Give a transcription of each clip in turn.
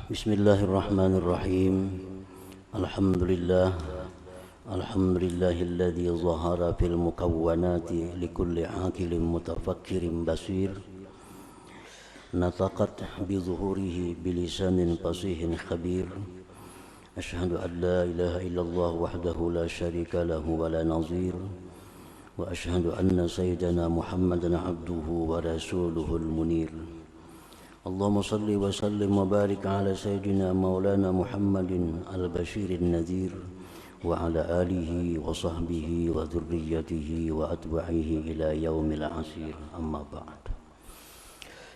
Bismillahirrahmanirrahim. Alhamdulillah. Alhamdulillahilladzi zahara fil mukawwanati likulli aqilin mutafakkirin basir. Nataqat bi zuhurihi bilisanin fasihin khabir. Ashhadu an la ilaha illallah wahdahu la syarika lahu wa la nazir. Wa ashhadu anna sayyidana Muhammadan abduhu wa rasuluhul munir. Allahumma salli wa sallim wa barik ala sayyidina maulana Muhammadin al-bashirin nadhir wa ala alihi wa sahbihi wa dhurriyyatihi wa atba'ihi ila yaumil asir, amma ba'd.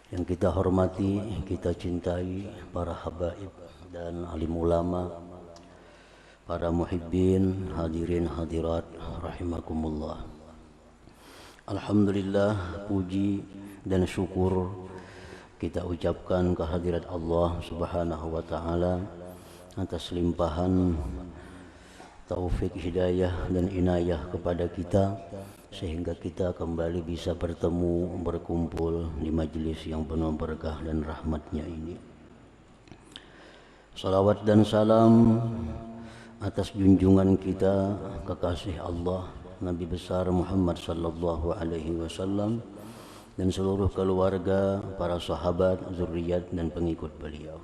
Yang kita hormati, kita cintai para habaib dan alim ulama, para muhibbin, hadirin hadirat rahimakumullah. Alhamdulillah, puji dan syukur kita ucapkan kehadirat Allah Subhanahu wa taala atas limpahan taufik hidayah dan inayah kepada kita sehingga kita kembali bisa bertemu, berkumpul di majelis yang penuh berkah dan rahmatnya ini. Salawat dan salam atas junjungan kita, kekasih Allah, Nabi besar Muhammad sallallahu alaihi wasallam, dan seluruh keluarga, para sahabat, zuriat dan pengikut beliau.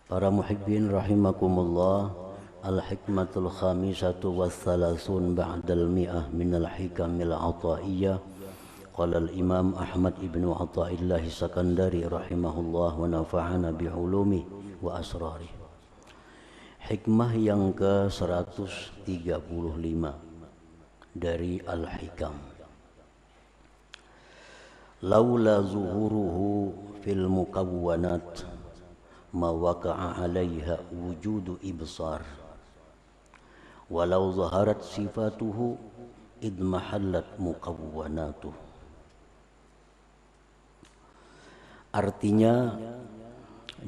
Para muhibbin rahimakumullah, al-hikmatul khamisatu wa thalathun ba'dal mi'ah minal hikamil ata'iyyah. Qala al-imam Ahmad ibnu Ata'illah Sakandari rahimahullah wa nafa'ana bi'ulumi wa asrari. Hikmah yang ke-135 dari Al-Hikam. Laula zuhuruhu fil mukawwanat ma waqa'a 'alaiha wujudu ibsar walau zaharat sifatuhu id mahallat mukawwanatuh. Artinya,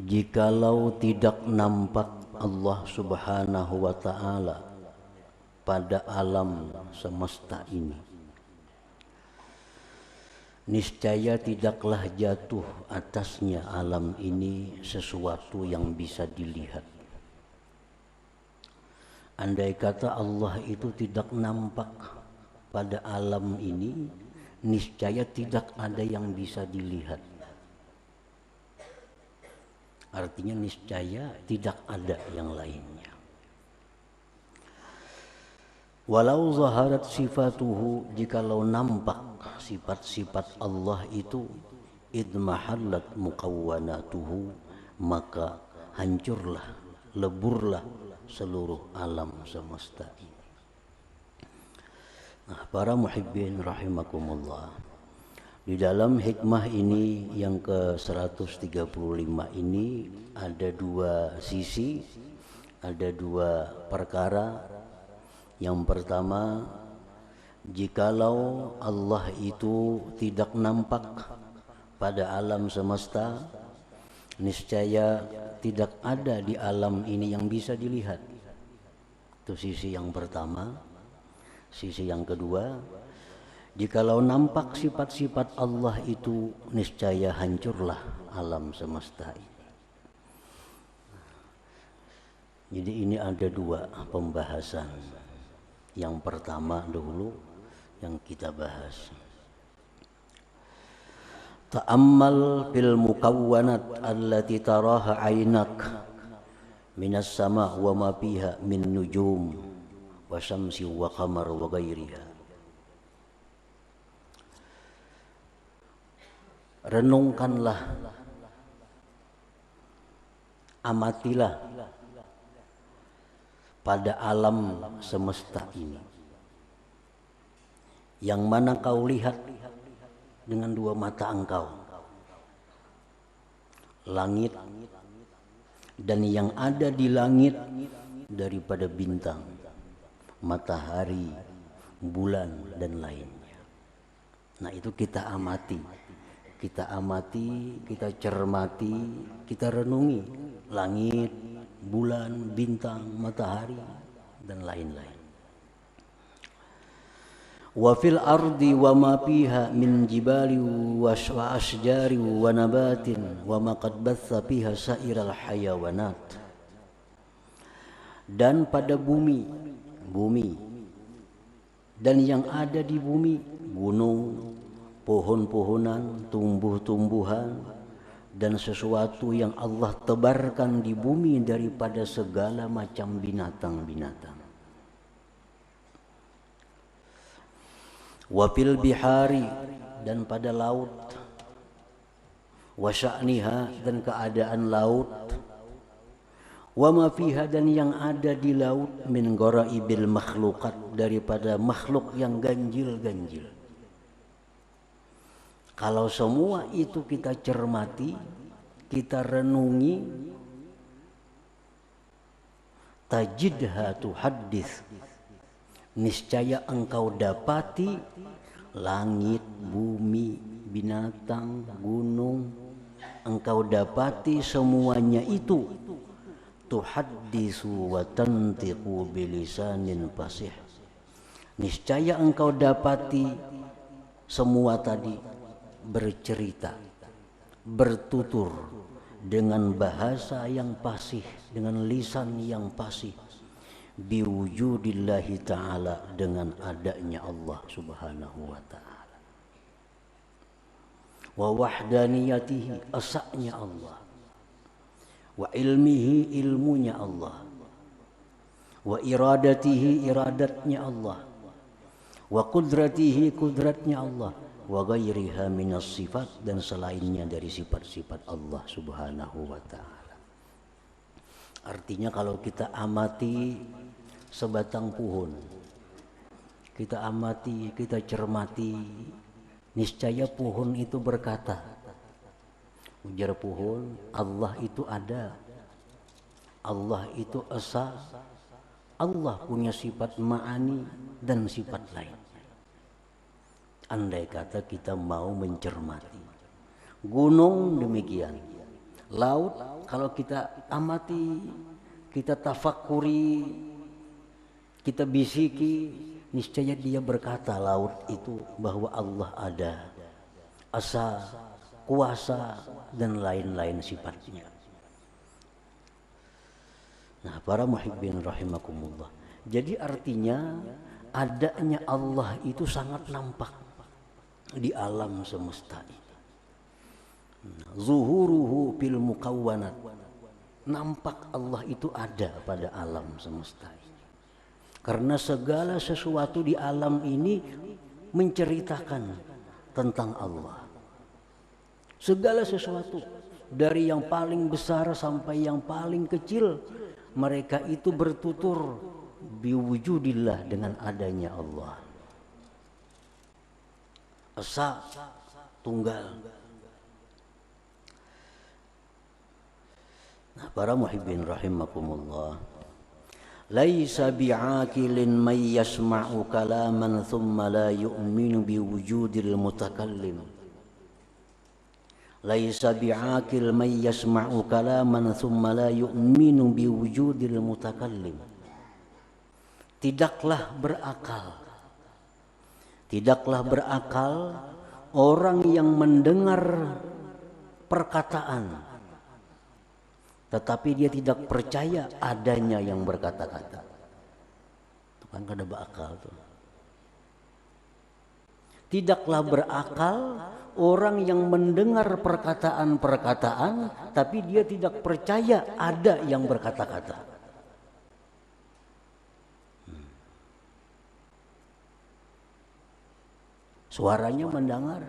jikalau tidak nampak Allah Subhanahu wa ta'ala pada alam semesta ini, niscaya tidaklah jatuh atasnya alam ini sesuatu yang bisa dilihat. Andai kata Allah itu tidak nampak pada alam ini, niscaya tidak ada yang bisa dilihat. Artinya niscaya tidak ada yang lainnya. Walau zaharat sifatuhu, jikalau nampak sifat-sifat Allah itu, idmahallat mukawwanatuhu, maka hancurlah, leburlah seluruh alam semesta ini. Nah, para muhibbin rahimakumullah, di dalam hikmah ini yang ke-135 ini ada dua sisi, ada dua perkara. Yang pertama, jikalau Allah itu tidak nampak pada alam semesta, niscaya tidak ada di alam ini yang bisa dilihat. Itu sisi yang pertama. Sisi yang kedua, jikalau nampak sifat-sifat Allah itu, niscaya hancurlah alam semesta ini. Jadi ini ada dua pembahasan. Yang pertama dulu yang kita bahas. Ta'ammal fil mukawwanat allati taraha 'ainak minas sama' wa ma fiha min nujum wa syamsi wa qamar wa ghairiha. Renungkanlah, amatilah pada alam semesta ini, yang mana kau lihat dengan dua mata engkau, langit dan yang ada di langit daripada bintang, matahari, bulan dan lainnya. Nah, itu kita amati, kita cermati, kita renungi langit, bulan, bintang, matahari dan lain-lain. wa fil ardi wa ma fiha min jibali wa asjari wa nabatin wa ma qad batha fiha sairal hayawanat. Dan pada bumi dan yang ada di bumi, gunung, pohon-pohonan, tumbuh-tumbuhan, dan sesuatu yang Allah tebarkan di bumi daripada segala macam binatang-binatang. Wa fil bihari, dan pada laut, wa sya'niha, dan keadaan laut, wa ma fiha, dan yang ada di laut, min ghoraibil makhluqat, daripada makhluk yang ganjil-ganjil. Kalau semua itu kita cermati, kita renungi, tajidha tuhaddits, niscaya engkau dapati langit, bumi, binatang, gunung, engkau dapati semuanya itu tuhaddisu wa tantiqu bilisanin fasih. Niscaya engkau dapati semua tadi bercerita, bertutur dengan bahasa yang fasih, dengan lisan yang fasih, biwujudillahi ta'ala, dengan adanya Allah subhanahu wa ta'ala, wa wahdaniyatihi, esaknya Allah, wa ilmihi, ilmunya Allah, wa iradatihi, iradatnya Allah, wa qudratihi, kudratnya Allah, wa ghairiha minas sifat, dan selainnya dari sifat-sifat Allah subhanahu wa ta'ala. Artinya kalau kita amati sebatang pohon, kita amati, kita cermati, niscaya pohon itu berkata, ujar pohon, Allah itu ada, Allah itu esa, Allah punya sifat ma'ani dan sifat lain. Andai kata kita mau mencermati. Gunung demikian, laut kalau kita amati, kita tafakuri, kita bisiki, niscaya dia berkata, laut itu, bahwa Allah ada, asa, kuasa, dan lain-lain sifatnya. Nah, para muhibbin rahimakumullah, jadi artinya adanya Allah itu sangat nampak di alam semesta ini. Zuhuruhu fil mukawwanat, nampak Allah itu ada pada alam semesta ini. Karena segala sesuatu di alam ini menceritakan tentang Allah. Segala sesuatu, dari yang paling besar sampai yang paling kecil, mereka itu bertutur biwujudillah, dengan adanya Allah. Esa, tunggal. Nah, para muhibbin rahimakumullah, laisa bi'aqilin may yasma'u kalaman thumma la yu'minu biwujudil mutakallim. Laisa bi'aqil may yasma'u kalaman thumma la yu'minu biwujudil mutakallim. Tidaklah berakal orang yang mendengar perkataan tetapi dia tidak percaya adanya yang berkata-kata. Itu kan kada berakal tuh. Tidaklah berakal orang yang mendengar perkataan-perkataan tapi dia tidak percaya ada yang berkata-kata. Suaranya mendengar,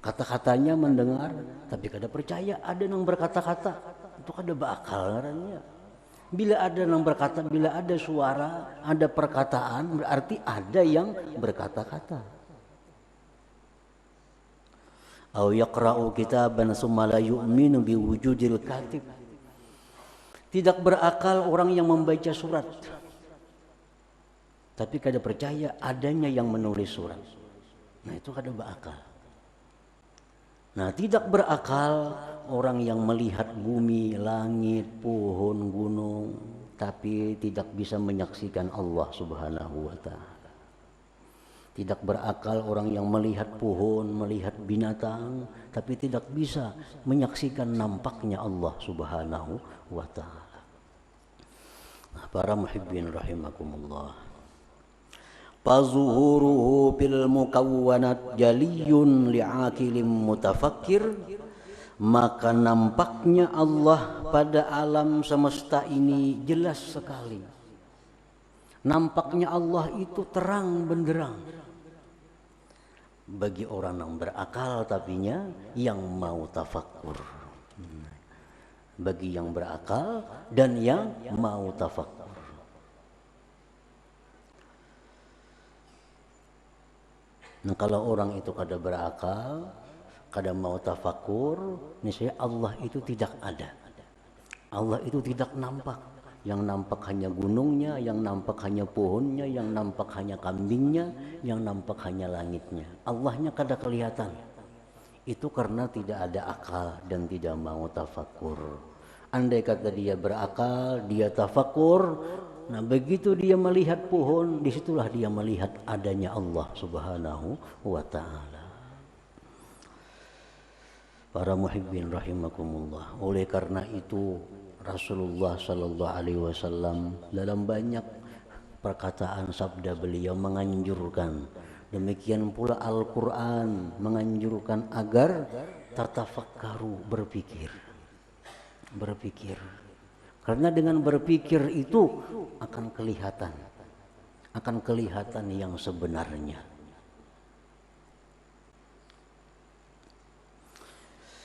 kata-katanya mendengar, tapi kada percaya ada yang berkata-kata. Itu kada beakal ngarannya. Bila ada yang berkata, bila ada suara, ada perkataan, berarti ada yang berkata-kata. Au yaqra'u kitaban tsumma la yu'minu biwujudil katib. Tidak berakal orang yang membaca surat tapi kada percaya adanya yang menulis surat. Nah, itu kada berakal. Nah, tidak berakal orang yang melihat bumi, langit, pohon, gunung, tapi tidak bisa menyaksikan Allah subhanahu wa ta'ala. Tidak berakal orang yang melihat pohon, melihat binatang, tapi tidak bisa menyaksikan nampaknya Allah Subhanahu wa ta'ala. Nah, para muhibbin rahimakumullah. Fazuhuruhu bil mukawwanat jaliyun li'akilim mutafakkir. Maka nampaknya Allah pada alam semesta ini jelas sekali. Nampaknya Allah itu terang benderang bagi orang yang berakal, tapinya yang mau tafakkur. Bagi yang berakal dan yang mau tafakkur. Nah, kalau orang itu kada berakal, kada mau tafakkur, niscaya Allah itu tidak ada. Allah itu tidak nampak. Yang nampak hanya gunungnya, yang nampak hanya pohonnya, yang nampak hanya kambingnya, yang nampak hanya langitnya. Allahnya kada kelihatan. Itu karena tidak ada akal dan tidak mau tafakkur. Andai kata dia berakal, dia tafakkur, nah begitu dia melihat pohon, disitulah dia melihat adanya Allah Subhanahu wa ta'ala. Para muhibbin rahimakumullah. Oleh karena itu Rasulullah sallallahu alaihi wasallam dalam banyak perkataan sabda beliau menganjurkan, demikian pula Al-Qur'an menganjurkan agar tatafakkaru, berpikir. Karena dengan berpikir itu akan kelihatan yang sebenarnya.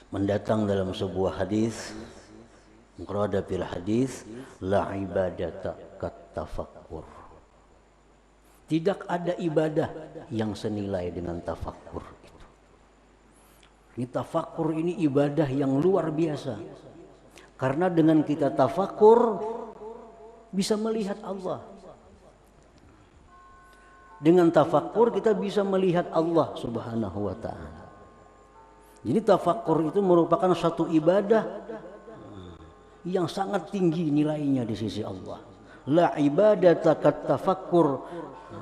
Mendatang dalam sebuah hadis, Qurada fil hadis, la ibadata kat tafakkur. Tidak ada ibadah yang senilai dengan tafakkur itu. Ini tafakkur ini ibadah yang luar biasa. Karena dengan kita tafakkur bisa melihat Allah. Dengan tafakkur kita bisa melihat Allah Subhanahu wa ta'ala. Jadi tafakkur itu merupakan satu ibadah yang sangat tinggi nilainya di sisi Allah. La ibadata kat tafakkur,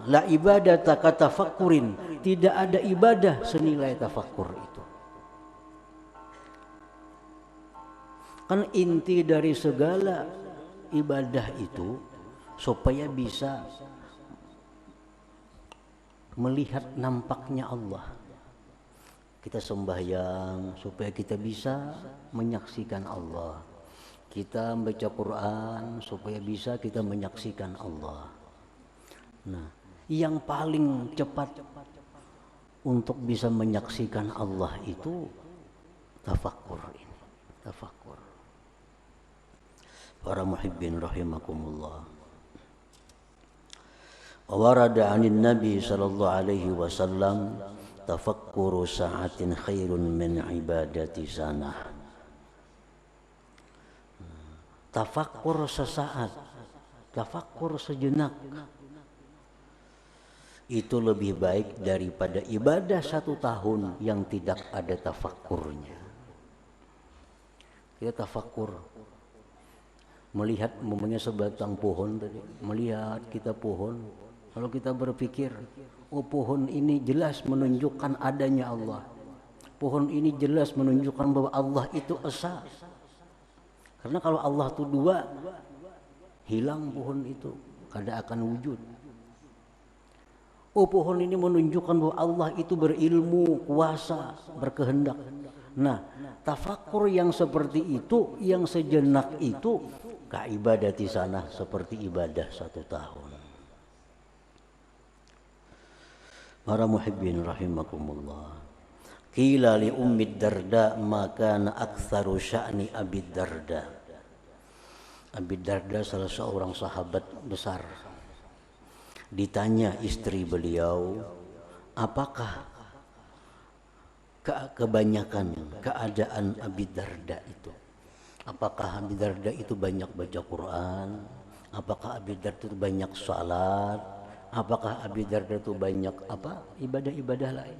la ibadata kat tafakkurin. Tidak ada ibadah senilai tafakkur itu. Kan inti dari segala ibadah itu supaya bisa melihat nampaknya Allah. Kita sembahyang supaya kita bisa menyaksikan Allah. Kita membaca Quran supaya bisa kita menyaksikan Allah. Nah, yang paling cepat untuk bisa menyaksikan Allah itu tafakkur ini. Tafakkur. Para muhibbin rahimakumullah. Warada 'anil Nabi sallallahu alaihi wasallam tafakkuru sa'atin khairun min ibadati sanah. Tafakkur sesaat, tafakkur sejenak, itu lebih baik daripada ibadah 1 tahun yang tidak ada tafakkurnya. Kita tafakkur, melihat momennya sebatang pohon tadi, melihat kita pohon, kalau kita berpikir, oh pohon ini jelas menunjukkan adanya Allah. Pohon ini jelas menunjukkan bahwa Allah itu esa. Karena kalau Allah itu 2, hilang pohon itu, kada akan wujud. Oh pohon ini menunjukkan bahwa Allah itu berilmu, kuasa, berkehendak. Nah, tafakkur yang seperti itu, yang sejenak itu, kaibadati sana, seperti ibadah 1 tahun. Para muhibbin rahimakumullah. Qila li Ummi Darda ma kana aktsaru sya'ni Abi Darda. Abi Darda salah seorang sahabat besar. Ditanya istri beliau, apakah kebanyakan keadaan Abi Darda itu? Apakah Abi Darda itu banyak baca Quran? Apakah Abi Darda itu banyak salat? Apakah Abi Darda itu banyak ibadah-ibadah lain?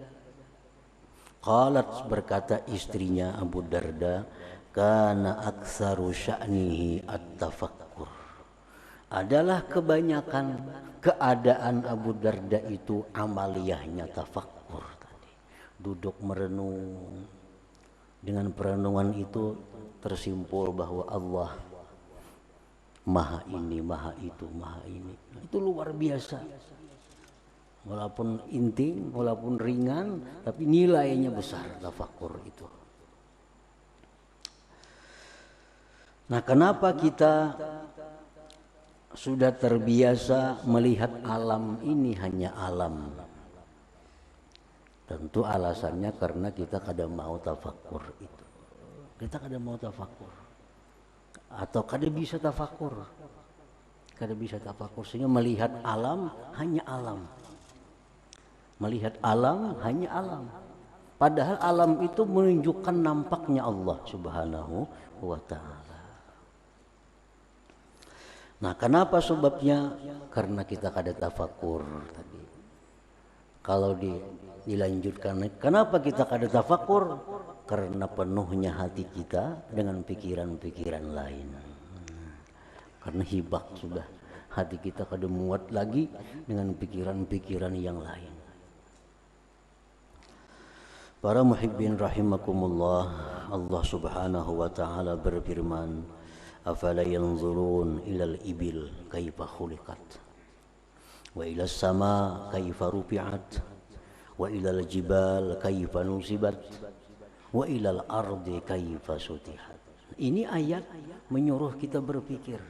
Qalat, berkata istrinya Abu Darda, kana aktsaru sya'nihi at-tafakkur. adalah kebanyakan keadaan Abu Darda itu amaliyahnya tafakkur tadi. Duduk merenung. Dengan perenungan itu tersimpul bahwa Allah maha ini, maha itu, maha ini. Itu luar biasa. Walaupun intim, walaupun ringan, tapi nilainya besar tafakkur itu. Nah, kenapa kita sudah terbiasa melihat alam ini hanya alam? Tentu alasannya karena kita kadang mau tafakkur itu. Kita kadang mau tafakkur. Atau kadang bisa tafakkur. Kadang bisa tafakkur sehingga melihat alam hanya alam. Melihat alam hanya alam. Padahal alam itu menunjukkan nampaknya Allah Subhanahu wa ta'ala. Nah, kenapa sebabnya? Karena kita kada tafakkur tadi. Kalau dilanjutkan, kenapa kita kada tafakkur? Karena penuhnya hati kita dengan pikiran-pikiran lain. Karena hibak sudah, hati kita kada muat lagi dengan pikiran-pikiran yang lain. Para muhibbin rahimakumullah, Allah Subhanahu wa ta'ala berfirman, afala yanzurun ilal ibil kaifa khuliqat wa ilas sama kaifa rufi'at wa ilal jibal kaifa nusibat wa ilal ardi kaifa sutihat. Ini ayat menyuruh kita berpikir,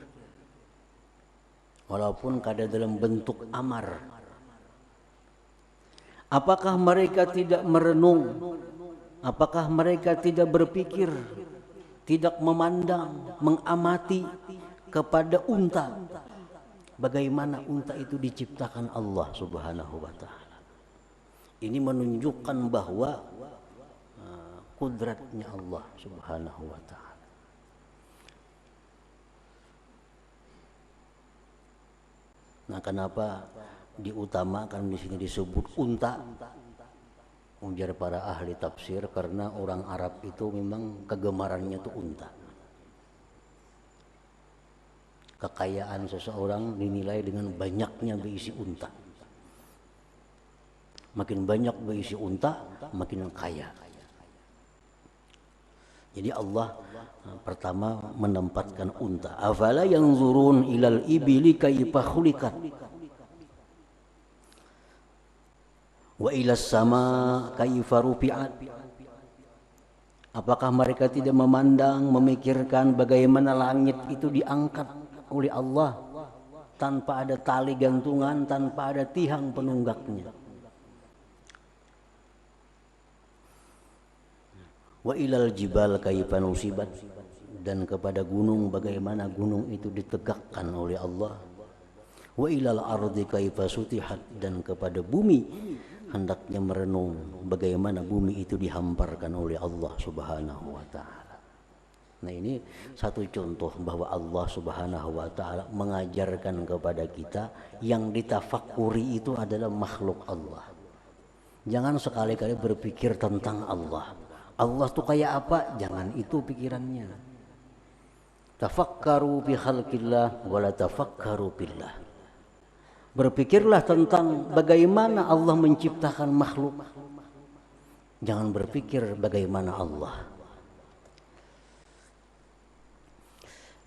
walaupun kada dalam bentuk amar. Apakah mereka tidak merenung? Apakah mereka tidak berpikir, tidak memandang, mengamati kepada unta? Bagaimana unta itu diciptakan Allah Subhanahu wa ta'ala. Ini menunjukkan bahwa kudratnya Allah Subhanahu wa ta'ala. Nah, kenapa diutamakan di sini disebut unta? Ujar para ahli tafsir, karena orang Arab itu memang kegemarannya itu unta. Kekayaan seseorang dinilai dengan banyaknya berisi unta. Makin banyak berisi unta, makin kaya. Jadi Allah pertama menempatkan unta. Afala yanzurun ilal ibili kaifa khuliqat wa ilas sama kaifa rufi'at. Apakah mereka tidak memandang, memikirkan bagaimana langit itu diangkat oleh Allah tanpa ada tali gantungan, tanpa ada tiang penunggaknya? Wa ilal jibal kaifa nusibat, dan kepada gunung bagaimana gunung itu ditegakkan oleh Allah. Wa ilal ardi kaifa sutihat, dan kepada bumi hendaknya merenung bagaimana bumi itu dihamparkan oleh Allah Subhanahu wa ta'ala. Nah, ini satu contoh bahwa Allah Subhanahu wa ta'ala mengajarkan kepada kita yang ditafakuri itu adalah makhluk Allah. Jangan sekali-kali berpikir tentang Allah. Allah tuh kayak apa? Jangan itu pikirannya. Tafakkaru bi khalqillah wa la tafakkaru billah. Berpikirlah tentang bagaimana Allah menciptakan makhluk. Jangan berpikir bagaimana Allah.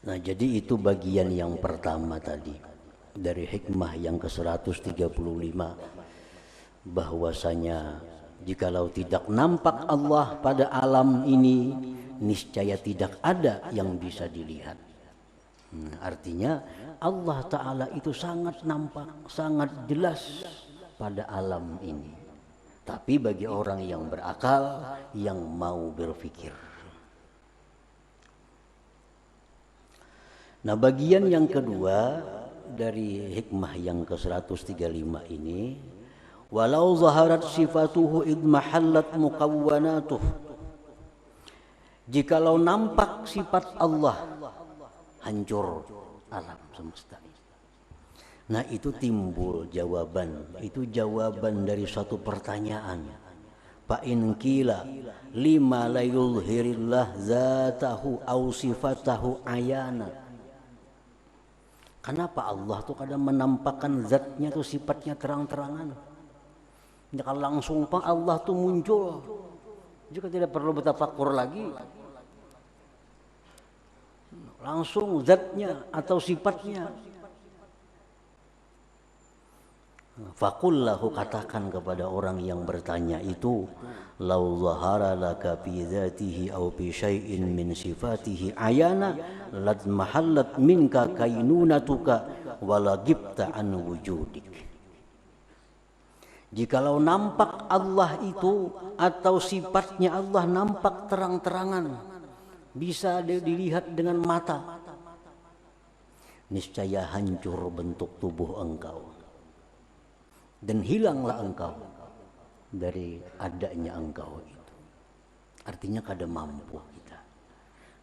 Nah, jadi itu bagian yang pertama tadi dari hikmah yang ke-135, bahwasanya jikalau tidak nampak Allah pada alam ini, niscaya tidak ada yang bisa dilihat. Artinya Allah Ta'ala itu sangat nampak, sangat jelas pada alam ini. Tapi bagi orang yang berakal, yang mau berpikir. Nah, bagian yang kedua dari hikmah yang ke-135 ini, walau zaharat sifatuhu id mahallat muqawwanatuh. Jikalau nampak sifat Allah, hancur alam semesta. Nah, itu timbul jawaban. Itu jawaban dari suatu pertanyaan. Fa in qila lima la yulhirillah zatahu aw sifatahu ayana. Kenapa Allah tuh kadang menampakkan zatnya tuh sifatnya terang-terangan? Ya, kalau langsung Allah tuh muncul, juga tidak perlu bertafakur lagi. Langsung zatnya atau sifatnya. Fakullahu, katakan kepada orang yang bertanya itu, lau zahara laka fi dzatihi aw fi syai'in min sifatihi ayana lad mahallat minka kainunatuka wala gibta an wujudik. Jikalau nampak Allah itu atau sifatnya Allah nampak terang-terangan, bisa dilihat dengan mata, niscaya hancur bentuk tubuh engkau dan hilanglah engkau dari adanya engkau itu. Artinya kada mampu kita.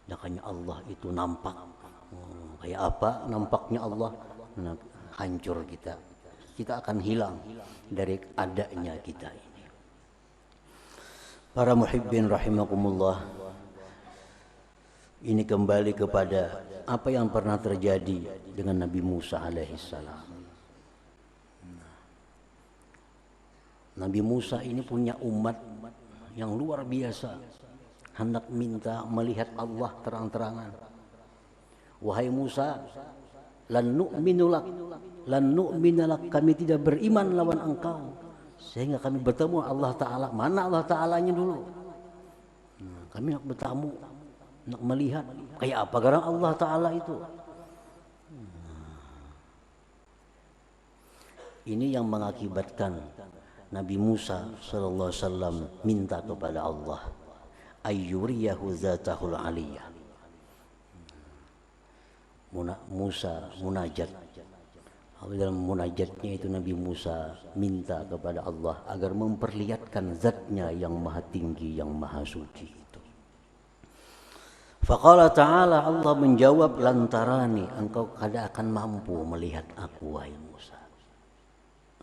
Makanya Allah itu nampak. Kayak apa nampaknya Allah? Nah, hancur kita. Kita akan hilang dari adanya kita ini. Para muhibbin rahimakumullah, ini kembali kepada apa yang pernah terjadi dengan Nabi Musa alaihissalam. Nabi Musa ini punya umat yang luar biasa, hendak minta melihat Allah terang-terangan. Wahai Musa, lan nu'minu lak, kami tidak beriman lawan engkau sehingga kami bertemu Allah Ta'ala. Mana Allah Ta'alanya dulu? Kami nak bertemu, nak melihat kayak apa garang Allah Ta'ala itu. Ini yang mengakibatkan Nabi Musa sallallahu alaihi wasallam minta kepada Allah ayyuriyahu zatahul aliyah. Musa munajat. Dalam munajatnya itu Nabi Musa minta kepada Allah agar memperlihatkan zatnya yang maha tinggi, yang maha suci itu. Faqala ta'ala, Allah menjawab, lantarani, engkau kada akan mampu melihat aku wahai Musa.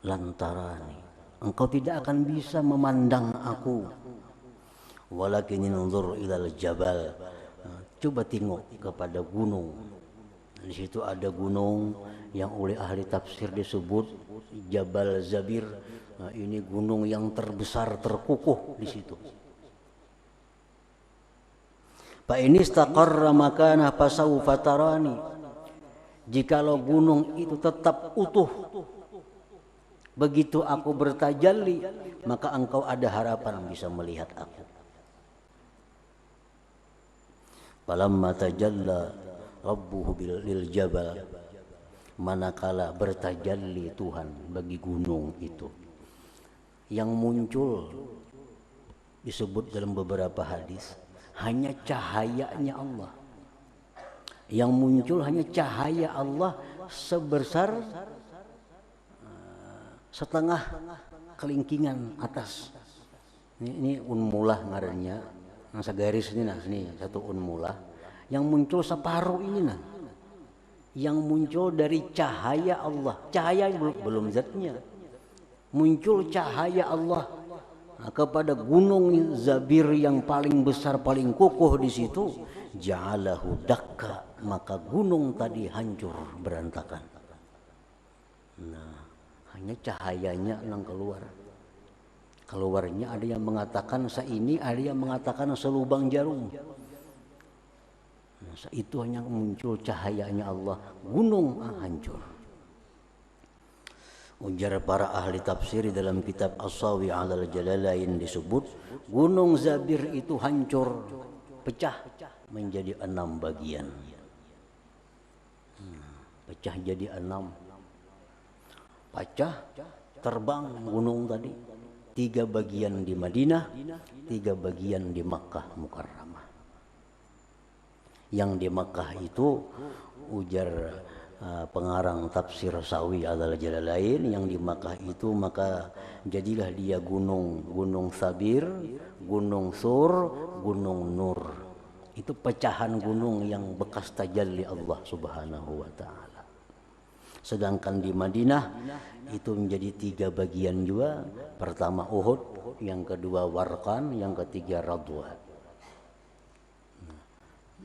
Lantarani, engkau tidak akan bisa memandang aku. Walakin inzur ilal jabal, coba tengok kepada gunung. Di situ ada gunung yang oleh ahli tafsir disebut Jabal Zabir. Nah, ini gunung yang terbesar, terkukuh di situ. Fa in istaqarra makanah fasawfa tarani. Jikalau gunung itu tetap utuh, begitu aku bertajalli, maka engkau ada harapan bisa melihat aku. Falamma tajalla rabbuhu lil jabal, manakala bertajalli Tuhan bagi gunung itu, yang muncul disebut dalam beberapa hadis hanya cahayanya Allah. Yang muncul hanya cahaya Allah sebesar setengah kelingkingan atas. Ini unmulah ngarannya. Masa garis ini nah, ini satu unmulah. Yang muncul separuh ini nah. Yang muncul dari cahaya Allah. Cahaya belum zatnya. Muncul cahaya Allah kepada gunung Zabir yang paling besar, paling kokoh di situ. Ja'alahu dakka, maka gunung tadi hancur berantakan. Nah, hanya cahayanya yang keluar. Keluarnya ada yang mengatakan seini, ada yang mengatakan selubang jarum. Nah, itu hanya muncul cahayanya Allah, gunung hancur. Ujar para ahli tafsir dalam kitab As-Sawi 'alal Jalalain disebut gunung Zabir itu hancur, pecah menjadi 6 bagian. Pecah jadi 6. Pecah, terbang gunung tadi. 3 bagian di Madinah, 3 bagian di Makkah Mukarramah. Yang di Makkah itu ujar pengarang tafsir Sawi 'alal Jalalain, yang di Makkah itu maka jadilah dia gunung Sabir, gunung Sur, gunung Nur. Itu pecahan gunung yang bekas tajalli Allah Subhanahu wa taala. Sedangkan di Madinah itu menjadi 3 bagian juga. Pertama Uhud, yang kedua Warqan, yang ketiga Radwa.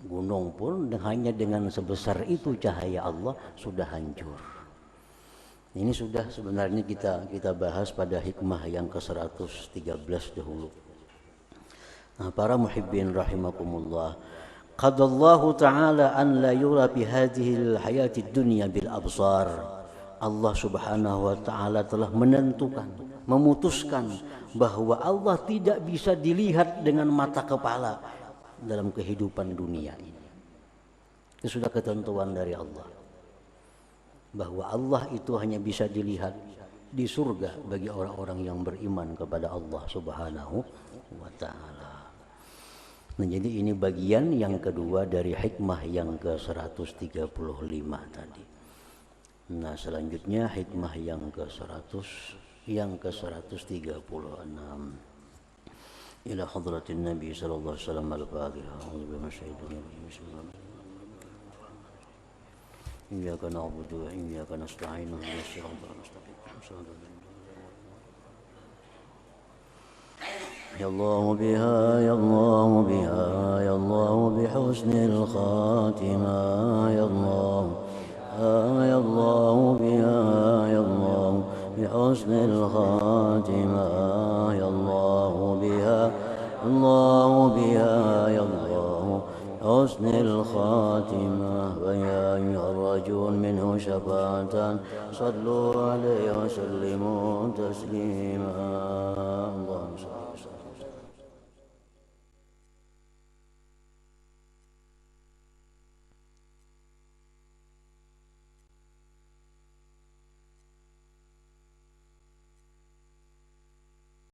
Gunung pun hanya dengan sebesar itu cahaya Allah sudah hancur. Ini sudah sebenarnya kita bahas pada hikmah yang ke-113 dahulu. Nah, para muhibbin rahimakumullah, qadallahu ta'ala an la yura bi hadhihi al-hayati dunya bil absar. Allah Subhanahu wa taala telah menentukan, memutuskan bahwa Allah tidak bisa dilihat dengan mata kepala dalam kehidupan dunia ini. Itu sudah ketentuan dari Allah, bahwa Allah itu hanya bisa dilihat di surga bagi orang-orang yang beriman kepada Allah Subhanahu wa taala. Nah, jadi ini bagian yang kedua dari hikmah yang ke-135 tadi. Nah, selanjutnya hikmah yang ke-136 ila hadratin Nabi sallallahu alaihi wasallam al-Fatihah. A'udzu billahi minasyaitonir rajim. Bismillahirrahmanirrahim. Iyyaka na'budu wa iyyaka nasta'in. Ihdinas siratal mustaqim. Ya Allah biha ya Allah biha ya Allah bihusnil khatimah ya Allah ya Allah biha ya Allah bihusnil khatimah ya Allah biha الله بها يا الله حسن الخاتمة ويا أيها الرجل منه شفاعة صلوا عليه وسلموا تسليما اللهم صل وسلم